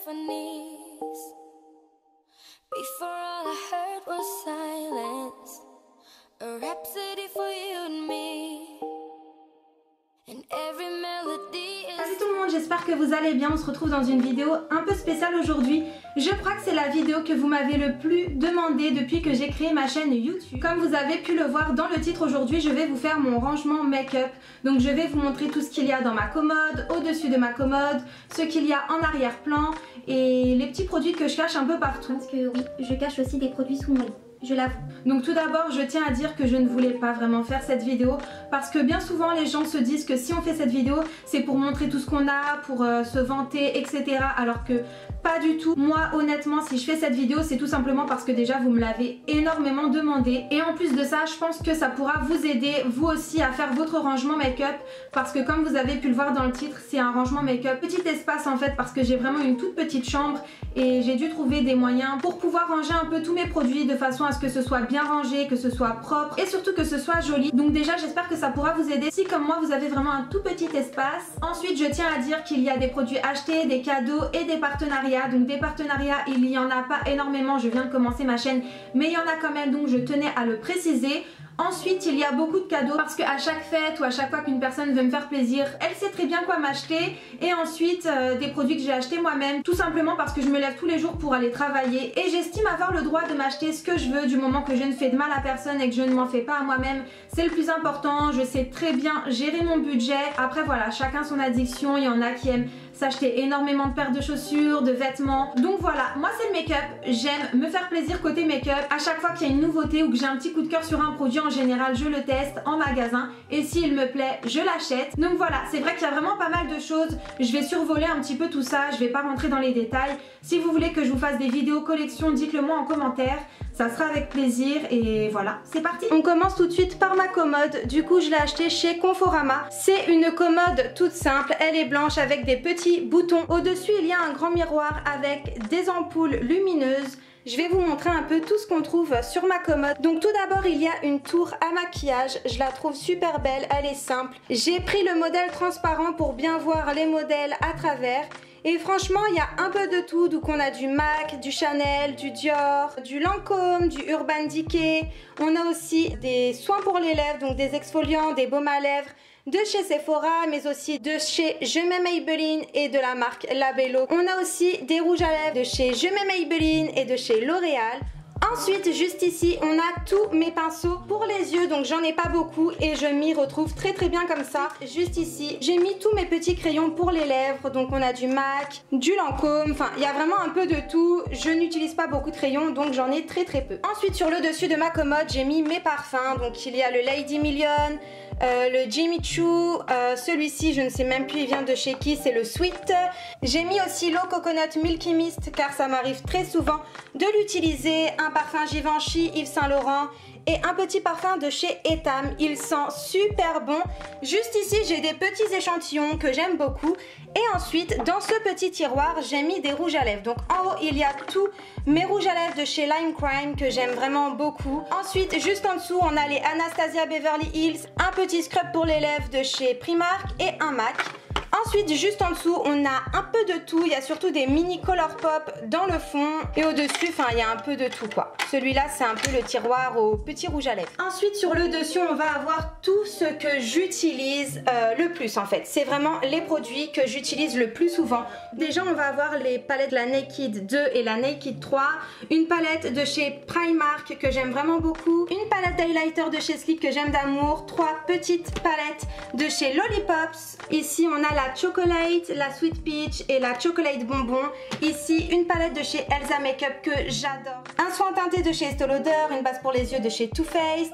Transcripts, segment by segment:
symphonies. Before all I heard was silence, a rhapsody for you and me, and every melody is... Salut tout le monde, j'espère que vous allez bien. On se retrouve dans une vidéo un peu spéciale aujourd'hui. Je crois que c'est la vidéo que vous m'avez le plus demandé depuis que j'ai créé ma chaîne YouTube. Comme vous avez pu le voir dans le titre, aujourd'hui je vais vous faire mon rangement make-up. Donc je vais vous montrer tout ce qu'il y a dans ma commode, au-dessus de ma commode, ce qu'il y a en arrière-plan et les petits produits que je cache un peu partout. Parce que oui, je cache aussi des produits sous mon lit. Je l'avoue. Donc tout d'abord je tiens à dire que je ne voulais pas vraiment faire cette vidéo parce que bien souvent les gens se disent que si on fait cette vidéo c'est pour montrer tout ce qu'on a, pour se vanter, etc. Alors que pas du tout. Moi honnêtement si je fais cette vidéo c'est tout simplement parce que déjà vous me l'avez énormément demandé. Et en plus de ça je pense que ça pourra vous aider vous aussi à faire votre rangement make-up. Parce que comme vous avez pu le voir dans le titre, c'est un rangement make-up petit espace en fait, parce que j'ai vraiment une toute petite chambre et j'ai dû trouver des moyens pour pouvoir ranger un peu tous mes produits de façon à ce que ce soit bien rangé, que ce soit propre et surtout que ce soit joli. Donc déjà j'espère que ça pourra vous aider si comme moi vous avez vraiment un tout petit espace. Ensuite je tiens à dire qu'il y a des produits achetés, des cadeaux et des partenariats. Donc des partenariats il n'y en a pas énormément, je viens de commencer ma chaîne mais il y en a quand même, donc je tenais à le préciser. Ensuite il y a beaucoup de cadeaux parce qu'à chaque fête ou à chaque fois qu'une personne veut me faire plaisir, elle sait très bien quoi m'acheter. Et ensuite des produits que j'ai achetés moi-même, tout simplement parce que je me lève tous les jours pour aller travailler et j'estime avoir le droit de m'acheter ce que je veux du moment que je ne fais de mal à personne et que je ne m'en fais pas à moi-même. C'est le plus important, je sais très bien gérer mon budget. Après voilà, chacun son addiction, il y en a qui aiment s'acheter énormément de paires de chaussures, de vêtements. Donc voilà, moi c'est le make-up, j'aime me faire plaisir côté make-up. À chaque fois qu'il y a une nouveauté ou que j'ai un petit coup de cœur sur un produit, en général je le teste en magasin et s'il me plaît je l'achète. Donc voilà, c'est vrai qu'il y a vraiment pas mal de choses. Je vais survoler un petit peu tout ça, je vais pas rentrer dans les détails. Si vous voulez que je vous fasse des vidéos collection, dites-le moi en commentaire, ça sera avec plaisir. Et voilà, c'est parti. On commence tout de suite par ma commode. Du coup je l'ai achetée chez Conforama. C'est une commode toute simple, elle est blanche avec des petits boutons. Au-dessus il y a un grand miroir avec des ampoules lumineuses. Je vais vous montrer un peu tout ce qu'on trouve sur ma commode. Donc tout d'abord il y a une tour à maquillage, je la trouve super belle, elle est simple. J'ai pris le modèle transparent pour bien voir les modèles à travers. Et franchement il y a un peu de tout, donc on a du MAC, du Chanel, du Dior, du Lancôme, du Urban Decay. On a aussi des soins pour les lèvres, donc des exfoliants, des baumes à lèvres de chez Sephora, mais aussi de chez Je m'aime Maybelline et de la marque Labello. On a aussi des rouges à lèvres de chez Je m'aime Maybelline et de chez L'Oréal. Ensuite, juste ici, on a tous mes pinceaux pour les yeux, donc j'en ai pas beaucoup et je m'y retrouve très bien comme ça. Juste ici, j'ai mis tous mes petits crayons pour les lèvres, donc on a du MAC, du Lancôme, enfin il y a vraiment un peu de tout. Je n'utilise pas beaucoup de crayons, donc j'en ai très peu. Ensuite, sur le dessus de ma commode, j'ai mis mes parfums, donc il y a le Lady Million, le Jimmy Choo, celui-ci je ne sais même plus il vient de chez qui, c'est le Sweet. J'ai mis aussi l'eau Coconut Milky Mist car ça m'arrive très souvent de l'utiliser. Un parfum Givenchy, Yves Saint Laurent et un petit parfum de chez Etam, il sent super bon. Juste ici j'ai des petits échantillons que j'aime beaucoup. Et ensuite dans ce petit tiroir j'ai mis des rouges à lèvres. Donc en haut il y a tous mes rouges à lèvres de chez Lime Crime que j'aime vraiment beaucoup. Ensuite juste en dessous on a les Anastasia Beverly Hills, un petit scrub pour les lèvres de chez Primark et un MAC. Ensuite juste en dessous on a un peu de tout, il y a surtout des mini color pop dans le fond et au dessus enfin il y a un peu de tout quoi. Celui-là c'est un peu le tiroir au petit rouge à lèvres. Ensuite sur le dessus on va avoir tout ce que j'utilise le plus en fait. C'est vraiment les produits que j'utilise le plus souvent. Déjà on va avoir les palettes de la Naked 2 et la Naked 3. Une palette de chez Primark que j'aime vraiment beaucoup. Une palette d'highlighter de chez Sleek que j'aime d'amour. 3 petites palettes de chez Lollipops. Ici on a la Chocolate, la Sweet Peach et la Chocolate Bonbon. Ici une palette de chez Elsa Makeup que j'adore. Un soin teinté de chez Estée Lauder, une base pour les yeux de chez Too Faced,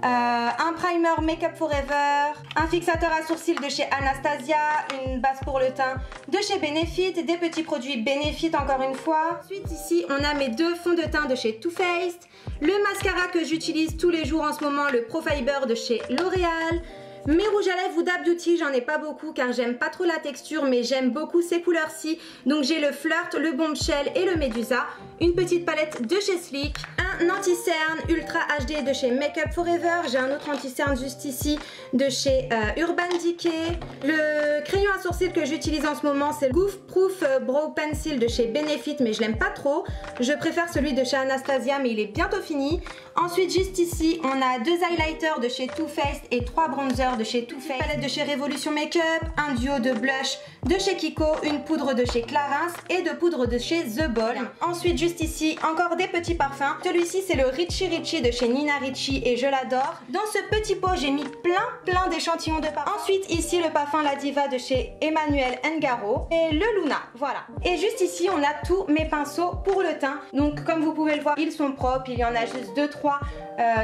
un primer Makeup Forever, un fixateur à sourcils de chez Anastasia, une base pour le teint de chez Benefit, des petits produits Benefit encore une fois. Ensuite ici on a mes deux fonds de teint de chez Too Faced, le mascara que j'utilise tous les jours en ce moment, le Pro Fiber de chez L'Oréal. Mes rouges à lèvres Huda Beauty, j'en ai pas beaucoup car j'aime pas trop la texture mais j'aime beaucoup ces couleurs-ci. Donc j'ai le Flirt, le Bombshell et le Medusa. Une petite palette de chez Sleek, un anti-cerne Ultra HD de chez Make Up For Ever. J'ai un autre anti-cerne juste ici de chez Urban Decay. Le crayon à sourcils que j'utilise en ce moment, c'est le Goof Proof Brow Pencil de chez Benefit, mais je l'aime pas trop. Je préfère celui de chez Anastasia, mais il est bientôt fini. Ensuite, juste ici, on a 2 highlighters de chez Too Faced et 3 bronzers de chez Too Faced. Une palette de chez Révolution Makeup, un duo de blush de chez Kiko, une poudre de chez Clarins et de poudre de chez The Ball. Ensuite, juste ici, encore des petits parfums. Celui-ci, c'est le Richie Richie de chez Nina Ricci et je l'adore. Dans ce petit pot, j'ai mis plein d'échantillons de parfums. Ensuite, ici, le parfum La Diva de chez Emmanuel Ngaro et le Luna, voilà. Et juste ici, on a tous mes pinceaux pour le teint. Donc, comme vous pouvez le voir, ils sont propres. Il y en a juste 2-3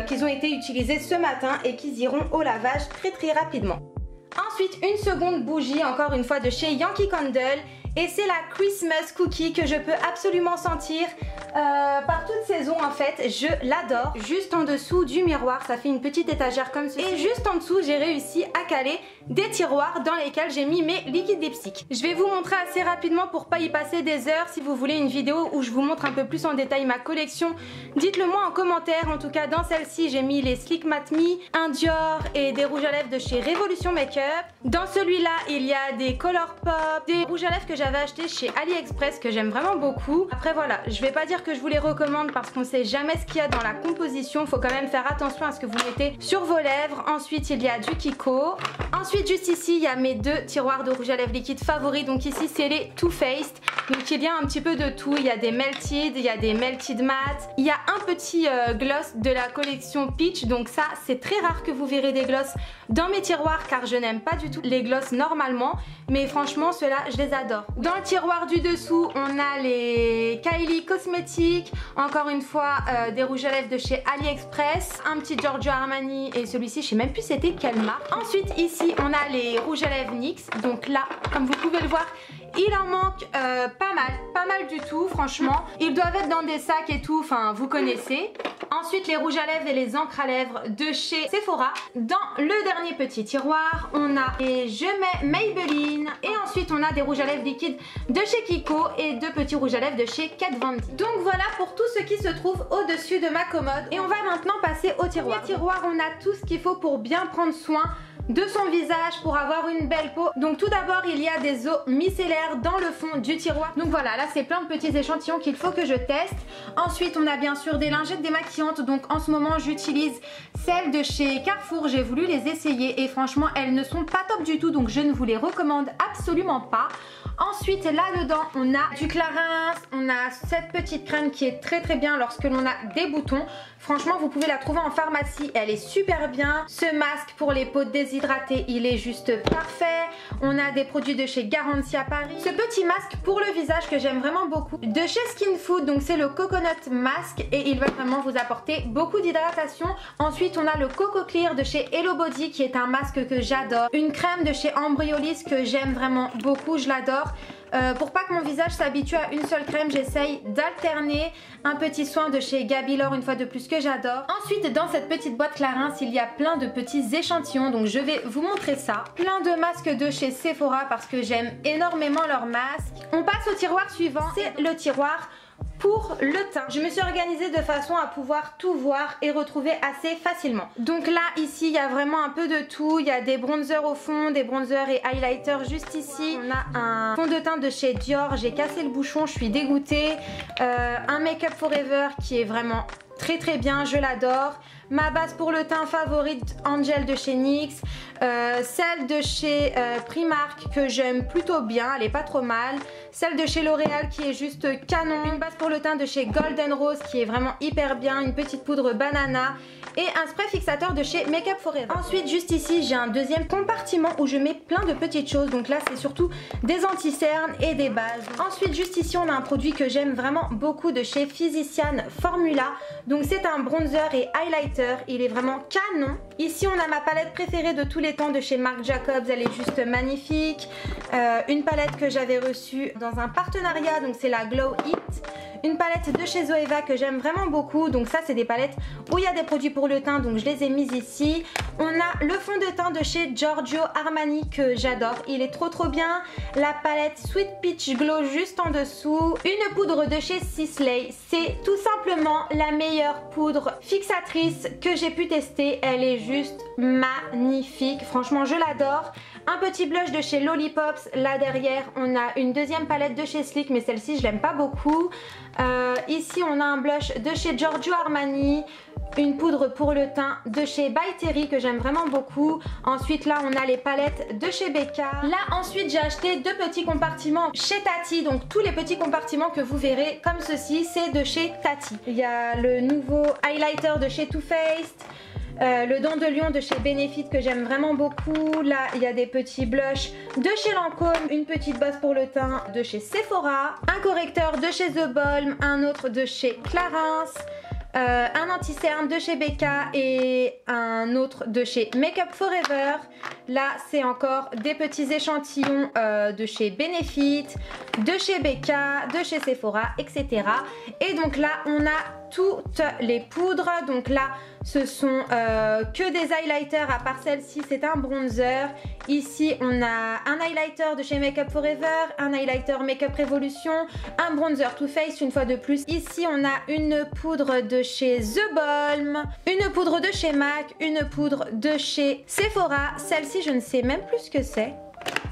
qui ont été utilisés ce matin et qui iront au lavage très rapidement. Ensuite, une seconde bougie, encore une fois de chez Yankee Candle. Et c'est la Christmas Cookie que je peux absolument sentir par toute saison en fait. Je l'adore. Juste en dessous du miroir, ça fait une petite étagère comme ceci. Et juste en dessous, j'ai réussi à caler des tiroirs dans lesquels j'ai mis mes liquides lipstick. Je vais vous montrer assez rapidement pour pas y passer des heures. Si vous voulez une vidéo où je vous montre un peu plus en détail ma collection, dites-le moi en commentaire. En tout cas, dans celle-ci, j'ai mis les Sleek Matte Me, un Dior et des rouges à lèvres de chez Révolution Makeup. Dans celui-là, il y a des Colourpop, des rouges à lèvres que j'avais acheté chez AliExpress que j'aime vraiment beaucoup. Après voilà, je vais pas dire que je vous les recommande parce qu'on sait jamais ce qu'il y a dans la composition. Faut quand même faire attention à ce que vous mettez sur vos lèvres. Ensuite il y a du Kiko. Ensuite juste ici il y a mes 2 tiroirs de rouge à lèvres liquide favoris. Donc ici c'est les Too Faced. Donc il y a un petit peu de tout. Il y a des melted, il y a des melted matte. Il y a un petit gloss de la collection Peach. Donc ça c'est très rare que vous verrez des gloss dans mes tiroirs car je n'aime pas du tout les gloss normalement. Mais franchement ceux-là je les adore. Dans le tiroir du dessous, on a les Kylie Cosmetics, encore une fois des rouges à lèvres de chez AliExpress, un petit Giorgio Armani et celui-ci, je sais même plus c'était quelle marque. Ensuite ici, on a les rouges à lèvres NYX, donc là, comme vous pouvez le voir, il en manque pas mal du tout franchement. Ils doivent être dans des sacs et tout, enfin vous connaissez. Ensuite les rouges à lèvres et les encres à lèvres de chez Sephora. Dans le dernier petit tiroir, on a les Je mets Maybelline. Et ensuite on a des rouges à lèvres liquides de chez Kiko et 2 petits rouges à lèvres de chez Kat Von D. Donc voilà pour tout ce qui se trouve au-dessus de ma commode. Et on va maintenant passer au tiroir. Dans le tiroir on a tout ce qu'il faut pour bien prendre soin de son visage pour avoir une belle peau. Donc tout d'abord il y a des eaux micellaires dans le fond du tiroir. Donc voilà, là c'est plein de petits échantillons qu'il faut que je teste. Ensuite on a bien sûr des lingettes démaquillantes. Donc en ce moment j'utilise celles de chez Carrefour. J'ai voulu les essayer et franchement elles ne sont pas top du tout. Donc je ne vous les recommande absolument pas. Ensuite là-dedans on a du Clarins, on a cette petite crème qui est très bien lorsque l'on a des boutons. Franchement vous pouvez la trouver en pharmacie, elle est super bien. Ce masque pour les peaux déshydratées il est juste parfait. On a des produits de chez Garantia Paris. Ce petit masque pour le visage que j'aime vraiment beaucoup de chez Skin Food, donc c'est le Coconut Mask et il va vraiment vous apporter beaucoup d'hydratation. Ensuite on a le Coco Clear de chez Hello Body qui est un masque que j'adore. Une crème de chez Embryolisse que j'aime vraiment beaucoup, je l'adore. Pour pas que mon visage s'habitue à une seule crème, j'essaye d'alterner. Un petit soin de chez Gaby Lore une fois de plus que j'adore. Ensuite dans cette petite boîte Clarins il y a plein de petits échantillons, donc je vais vous montrer ça. Plein de masques de chez Sephora parce que j'aime énormément leurs masques. On passe au tiroir suivant, c'est le tiroir pour le teint. Je me suis organisée de façon à pouvoir tout voir et retrouver assez facilement. Donc là ici il y a vraiment un peu de tout. Il y a des bronzers au fond, des bronzers et highlighters juste ici. On a un fond de teint de chez Dior, j'ai cassé le bouchon, je suis dégoûtée. Un Make Up For Ever qui est vraiment très bien, je l'adore. Ma base pour le teint favorite Angel de chez NYX, celle de chez Primark que j'aime plutôt bien, elle est pas trop mal, celle de chez L'Oréal qui est juste canon, une base pour le teint de chez Golden Rose qui est vraiment hyper bien, une petite poudre banana et un spray fixateur de chez Make Up For Ever. Ensuite juste ici j'ai un deuxième compartiment où je mets plein de petites choses, donc là c'est surtout des anti-cernes et des bases. Ensuite juste ici on a un produit que j'aime vraiment beaucoup de chez Physician Formula, donc c'est un bronzer et highlighter, il est vraiment canon. Ici on a ma palette préférée de tous les temps de chez Marc Jacobs, elle est juste magnifique. Une palette que j'avais reçue dans un partenariat, donc c'est la Glow It. une palette de chez Zoeva que j'aime vraiment beaucoup. Donc ça c'est des palettes où il y a des produits pour le teint, donc je les ai mises ici. On a le fond de teint de chez Giorgio Armani que j'adore, il est trop bien. La palette Sweet Peach Glow juste en dessous. Une poudre de chez Sisley, c'est tout simplement la meilleure poudre fixatrice que j'ai pu tester. Elle est juste magnifique, franchement je l'adore. Un petit blush de chez Lollipops, là derrière on a une deuxième palette de chez Sleek, mais celle-ci je l'aime pas beaucoup. Ici on a un blush de chez Giorgio Armani, une poudre pour le teint de chez By Terry que j'aime vraiment beaucoup. Ensuite là on a les palettes de chez Becca. Là ensuite j'ai acheté deux petits compartiments chez Tati, donc tous les petits compartiments que vous verrez comme ceci c'est de chez Tati. Il y a le nouveau highlighter de chez Too Faced, le dent de lion de chez Benefit que j'aime vraiment beaucoup. Là il y a des petits blushs de chez Lancôme, une petite base pour le teint de chez Sephora, un correcteur de chez The Balm, un autre de chez Clarins, un anti-cerne de chez Becca et un autre de chez Makeup Forever. Là c'est encore des petits échantillons de chez Benefit, de chez Becca, de chez Sephora, etc. Et donc là on a toutes les poudres. Donc là ce sont que des highlighters, à part celle-ci c'est un bronzer. Ici on a un highlighter de chez Makeup Forever, un highlighter Makeup Revolution, un bronzer Too Faced une fois de plus. Ici on a une poudre de chez The Balm, une poudre de chez MAC, une poudre de chez Sephora. Celle-ci je ne sais même plus ce que c'est.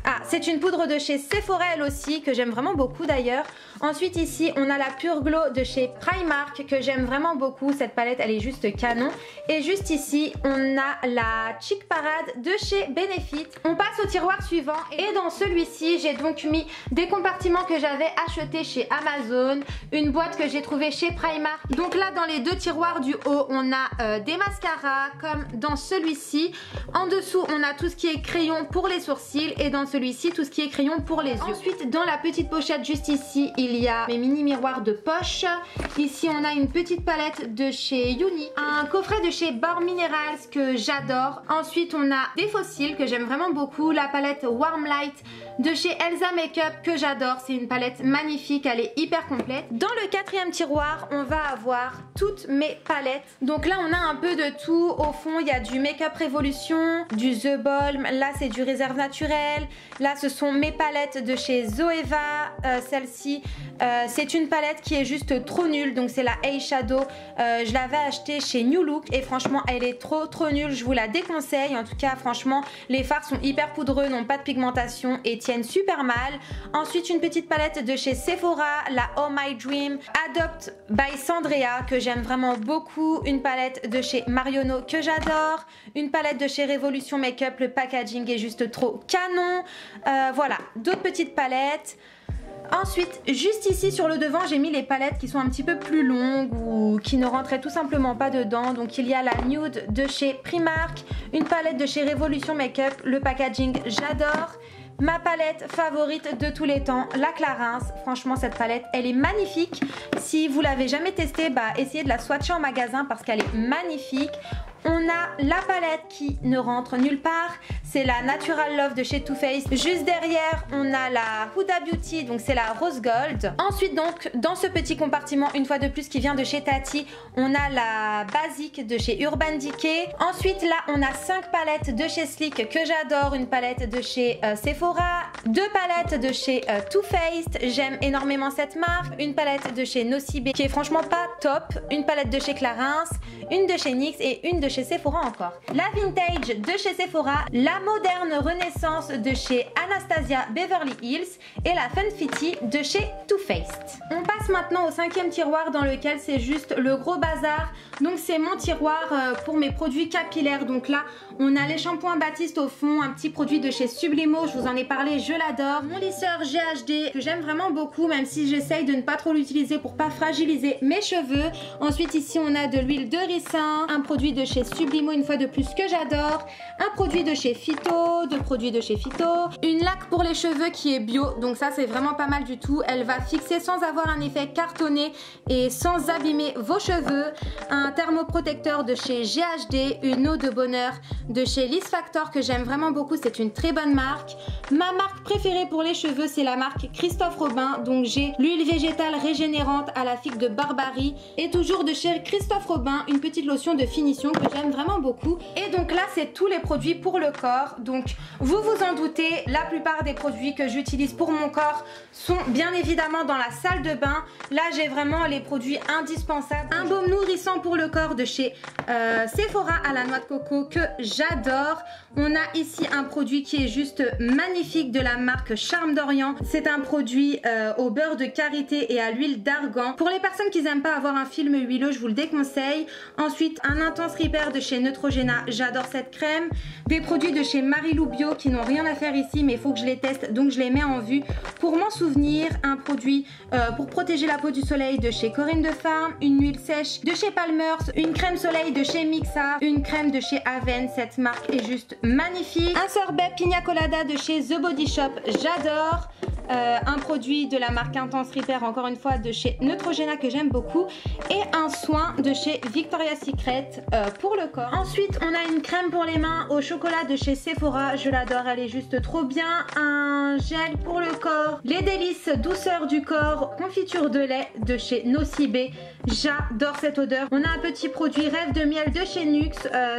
Ah, c'est une poudre de chez Sephora elle aussi, que j'aime vraiment beaucoup d'ailleurs. Ensuite ici on a la Pure Glow de chez Primark que j'aime vraiment beaucoup. Cette palette elle est juste canon. Et juste ici on a la Cheek Parade de chez Benefit. On passe au tiroir suivant et dans celui-ci j'ai donc mis des compartiments que j'avais achetés chez Amazon, une boîte que j'ai trouvée chez Primark. Donc là dans les deux tiroirs du haut on a des mascaras comme dans celui-ci. En dessous on a tout ce qui est crayon pour les sourcils et dans celui-ci tout ce qui est crayon pour les yeux. Ensuite dans la petite pochette juste ici il y a mes mini miroirs de poche. Ici on a une petite palette de chez Uni, un coffret de chez Born Minerals que j'adore. Ensuite on a des fossiles que j'aime vraiment beaucoup, la palette Warm Light de chez Elsa Makeup que j'adore, c'est une palette magnifique, elle est hyper complète. Dans le quatrième tiroir on va avoir toutes mes palettes. Donc là on a un peu de tout, au fond il y a du Makeup Revolution, du The Balm, là c'est du Réserve Naturelle, là ce sont mes palettes de chez Zoeva. Celle-ci c'est une palette qui est juste trop nulle, donc c'est la Eyeshadow, je l'avais achetée chez New Look et franchement elle est trop nulle, je vous la déconseille. En tout cas franchement les fards sont hyper poudreux, n'ont pas de pigmentation et tiennent super mal. Ensuite une petite palette de chez Sephora, la Oh My Dream Adopt by Sandrea que j'aime vraiment beaucoup, une palette de chez Marionneau que j'adore, une palette de chez Revolution Makeup, le packaging est juste trop canon. Voilà, d'autres petites palettes. Ensuite, juste ici sur le devant, j'ai mis les palettes qui sont un petit peu plus longues ou qui ne rentraient tout simplement pas dedans. Donc il y a la Nude de chez Primark, une palette de chez Revolution Makeup, le packaging j'adore. Ma palette favorite de tous les temps, la Clarins. Franchement cette palette elle est magnifique. Si vous l'avez jamais testée, bah essayez de la swatcher en magasin parce qu'elle est magnifique. On a la palette qui ne rentre nulle part, c'est la Natural Love de chez Too Faced. Juste derrière on a la Huda Beauty, donc c'est la Rose Gold. Ensuite donc dans ce petit compartiment une fois de plus qui vient de chez Tati, on a la Basique de chez Urban Decay. Ensuite là on a 5 palettes de chez Sleek que j'adore, une palette de chez Sephora, 2 palettes de chez Too Faced, j'aime énormément cette marque, une palette de chez Nocibé qui est franchement pas top, une palette de chez Clarins, une de chez NYX et une de chez Sephora encore. La Vintage de chez Sephora, la Moderne Renaissance de chez Anastasia Beverly Hills et la Funfetti de chez Too Faced. On passe maintenant au 5e tiroir dans lequel c'est juste le gros bazar. Donc c'est mon tiroir pour mes produits capillaires. Donc là on a les shampoings Baptiste au fond, un petit produit de chez Sublimo, je vous en ai parlé, je l'adore. Mon lisseur GHD que j'aime vraiment beaucoup même si j'essaye de ne pas trop l'utiliser pour pas fragiliser mes cheveux. Ensuite ici on a de l'huile de ricin, un produit de chez chez Sublimo une fois de plus que j'adore, un produit de chez Phyto, deux produits de chez Phyto, une laque pour les cheveux qui est bio, donc ça c'est vraiment pas mal du tout, elle va fixer sans avoir un effet cartonné et sans abîmer vos cheveux, un thermoprotecteur de chez GHD, une eau de bonheur de chez Liss Factor que j'aime vraiment beaucoup, c'est une très bonne marque. Ma marque préférée pour les cheveux c'est la marque Christophe Robin, donc j'ai l'huile végétale régénérante à la figue de Barbarie et toujours de chez Christophe Robin, une petite lotion de finition que j'aime vraiment beaucoup. Et donc là c'est tous les produits pour le corps, donc vous vous en doutez, la plupart des produits que j'utilise pour mon corps sont bien évidemment dans la salle de bain. Là j'ai vraiment les produits indispensables, un baume nourrissant pour le corps de chez Sephora à la noix de coco que j'adore. On a ici un produit qui est juste magnifique de la marque Charme d'Orient, c'est un produit au beurre de karité et à l'huile d'argan. Pour les personnes qui n'aiment pas avoir un film huileux, je vous le déconseille. Ensuite un Intense Repair de chez Neutrogena, j'adore cette crème. Des produits de chez Marilou Bio qui n'ont rien à faire ici mais il faut que je les teste, donc je les mets en vue pour m'en souvenir. Un produit pour protéger la peau du soleil de chez Corinne de Farm, une huile sèche de chez Palmer's, une crème soleil de chez Mixa, une crème de chez Aven, cette marque est juste magnifique. Un sorbet Pina Colada de chez The Body Shop, j'adore. Un produit de la marque Intense Repair, encore une fois de chez Neutrogena que j'aime beaucoup, et un soin de chez Victoria's Secret pour le corps. Ensuite on a une crème pour les mains au chocolat de chez Sephora, je l'adore, elle est juste trop bien. Un gel pour le corps, les délices douceur du corps, confiture de lait de chez Nocibé, j'adore cette odeur. On a un petit produit Rêve de miel de chez Nux,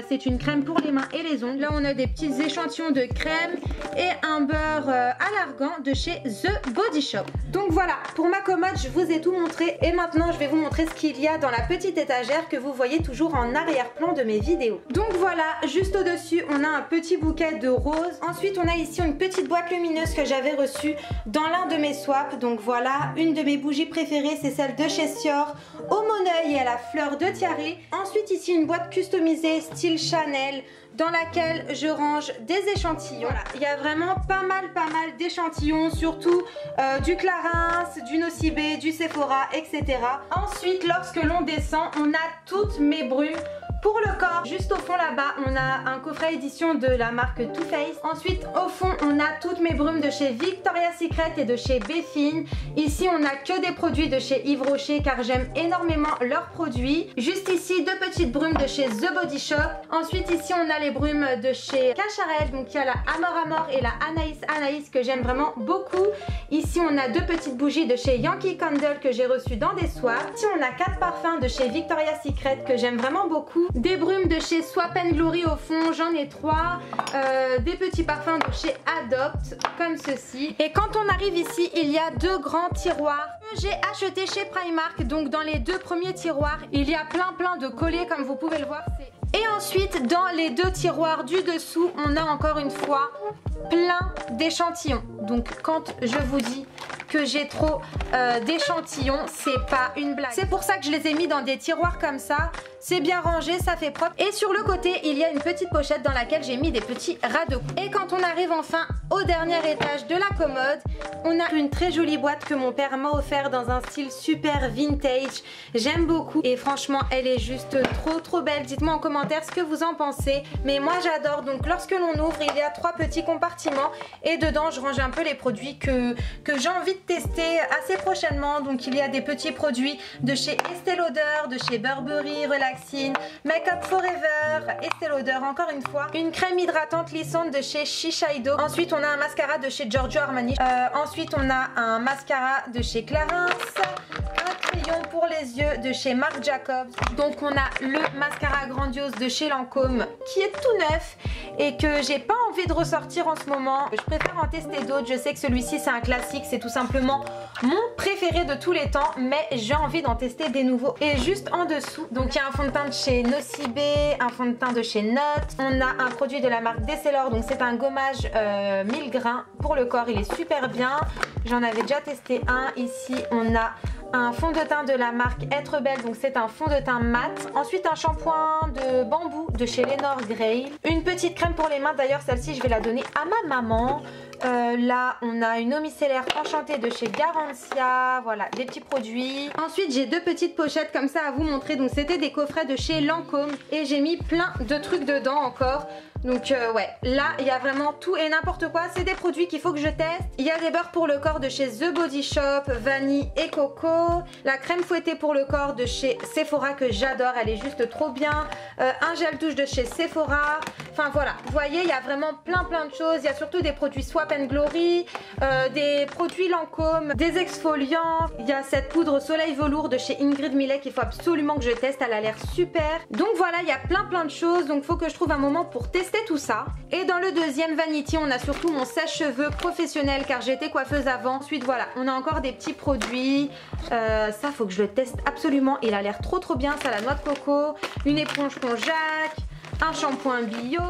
c'est une crème pour les mains et les ongles. Là on a des petits échantillons de crème et un beurre à l'argan de chez The Body Shop. Donc voilà, pour ma commode je vous ai tout montré et maintenant je vais vous montrer ce qu'il y a dans la petite étagère que vous voyez toujours en arrière-plan de mes vidéos. Donc voilà, juste au dessus on a un petit bouquet de roses. Ensuite on a ici une petite boîte lumineuse que j'avais reçue dans l'un de mes swaps. Donc voilà, une de mes bougies préférées c'est celle de chez Sior au Moneuil et à la fleur de tiare. Ensuite ici une boîte customisée style Chanel dans laquelle je range des échantillons. Voilà, il y a vraiment pas mal d'échantillons, surtout du Clarins, du Nocibé, du Sephora, etc. Ensuite, lorsque l'on descend, on a toutes mes brumes pour le corps. Juste au fond là-bas, on a un coffret édition de la marque Too Faced. Ensuite, au fond, on a toutes mes brumes de chez Victoria's Secret et de chez Béfine. Ici, on a que des produits de chez Yves Rocher car j'aime énormément leurs produits. Juste ici, deux petites brumes de chez The Body Shop. Ensuite, ici, on a les brumes de chez Cacharel. Donc, il y a la Amor et la Anaïs que j'aime vraiment beaucoup. Ici, on a deux petites bougies de chez Yankee Candle que j'ai reçues dans des swaps. Ici, on a 4 parfums de chez Victoria's Secret que j'aime vraiment beaucoup. Des brumes de chez Swap and Glory au fond, j'en ai 3. Des petits parfums de chez Adopt, comme ceci. Et quand on arrive ici, il y a deux grands tiroirs que j'ai achetés chez Primark. Donc dans les deux premiers tiroirs, il y a plein de collets comme vous pouvez le voir. Et ensuite, dans les deux tiroirs du dessous, on a encore une fois plein d'échantillons. Donc quand je vous dis que j'ai trop d'échantillons, c'est pas une blague. C'est pour ça que je les ai mis dans des tiroirs comme ça. C'est bien rangé, ça fait propre. Et sur le côté, il y a une petite pochette dans laquelle j'ai mis des petits radeaux. Et quand on arrive enfin au dernier étage de la commode, on a une très jolie boîte que mon père m'a offert dans un style super vintage. J'aime beaucoup et franchement, elle est juste trop belle. Dites-moi en commentaire ce que vous en pensez. Mais moi, j'adore. Donc lorsque l'on ouvre, il y a 3 petits compartiments et dedans, je range un peu les produits que j'ai envie de tester assez prochainement. Donc il y a des petits produits de chez Estée Lauder, de chez Burberry, Relaxing, Make Up Forever, Estée Lauder encore une fois, une crème hydratante lissante de chez Shiseido. Ensuite on a un mascara de chez Giorgio Armani. Ensuite on a un mascara de chez Clarins, un crayon pour les yeux de chez Marc Jacobs. Donc on a le mascara grandiose de chez Lancôme qui est tout neuf et que j'ai pas envie de ressortir en ce moment. Je préfère en tester d'autres. Je sais que celui-ci c'est un classique, c'est tout simplement mon préféré de tous les temps, mais j'ai envie d'en tester des nouveaux. Et juste en dessous, donc il y a un fond de teint de chez Nocibé, un fond de teint de chez Note. On a un produit de la marque Descelor, donc c'est un gommage 1000 grains pour le corps, il est super bien. J'en avais déjà testé un. Ici on a un fond de teint de la marque Être Belle, donc c'est un fond de teint mat. Ensuite un shampoing de bambou de chez Lenore Grail. Une petite crème pour les mains, d'ailleurs celle-ci je vais la donner à ma maman. Là on a une eau micellaire enchantée de chez Garantia, voilà des petits produits. Ensuite j'ai deux petites pochettes comme ça à vous montrer, donc c'était des coffrets de chez Lancôme et j'ai mis plein de trucs dedans encore. Donc ouais, là il y a vraiment tout et n'importe quoi, c'est des produits qu'il faut que je teste. Il y a des beurres pour le corps de chez The Body Shop, vanille et coco. La crème fouettée pour le corps de chez Sephora que j'adore, elle est juste trop bien. Un gel douche de chez Sephora. Enfin voilà, vous voyez il y a vraiment plein de choses. Il y a surtout des produits Swap and Glory, des produits Lancôme, des exfoliants. Il y a cette poudre soleil velours de chez Ingrid Milet qu'il faut absolument que je teste, elle a l'air super. Donc voilà, il y a plein de choses, donc il faut que je trouve un moment pour tester tout ça. Et dans le deuxième vanity on a surtout mon sèche-cheveux professionnel car j'étais coiffeuse avant. Ensuite voilà, on a encore des petits produits, ça faut que je le teste absolument, il a l'air trop bien, ça, la noix de coco, une éponge Conjac, un shampoing bio.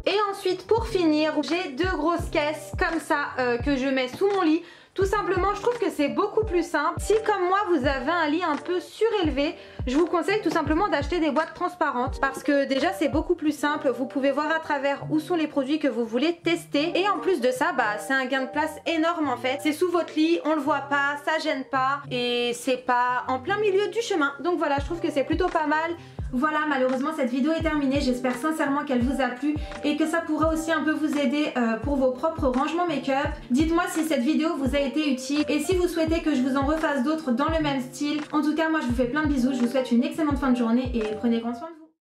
Et ensuite pour finir j'ai deux grosses caisses comme ça que je mets sous mon lit. Tout simplement, je trouve que c'est beaucoup plus simple. Si comme moi vous avez un lit un peu surélevé, je vous conseille tout simplement d'acheter des boîtes transparentes parce que déjà c'est beaucoup plus simple, vous pouvez voir à travers où sont les produits que vous voulez tester et en plus de ça, c'est un gain de place énorme en fait. C'est sous votre lit, on le voit pas, ça gêne pas et c'est pas en plein milieu du chemin. Donc voilà, je trouve que c'est plutôt pas mal. Voilà, malheureusement cette vidéo est terminée, j'espère sincèrement qu'elle vous a plu et que ça pourra aussi un peu vous aider pour vos propres rangements make-up. Dites-moi si cette vidéo vous a été utile et si vous souhaitez que je vous en refasse d'autres dans le même style. En tout cas moi je vous fais plein de bisous, je vous souhaite une excellente fin de journée et prenez grand soin de vous.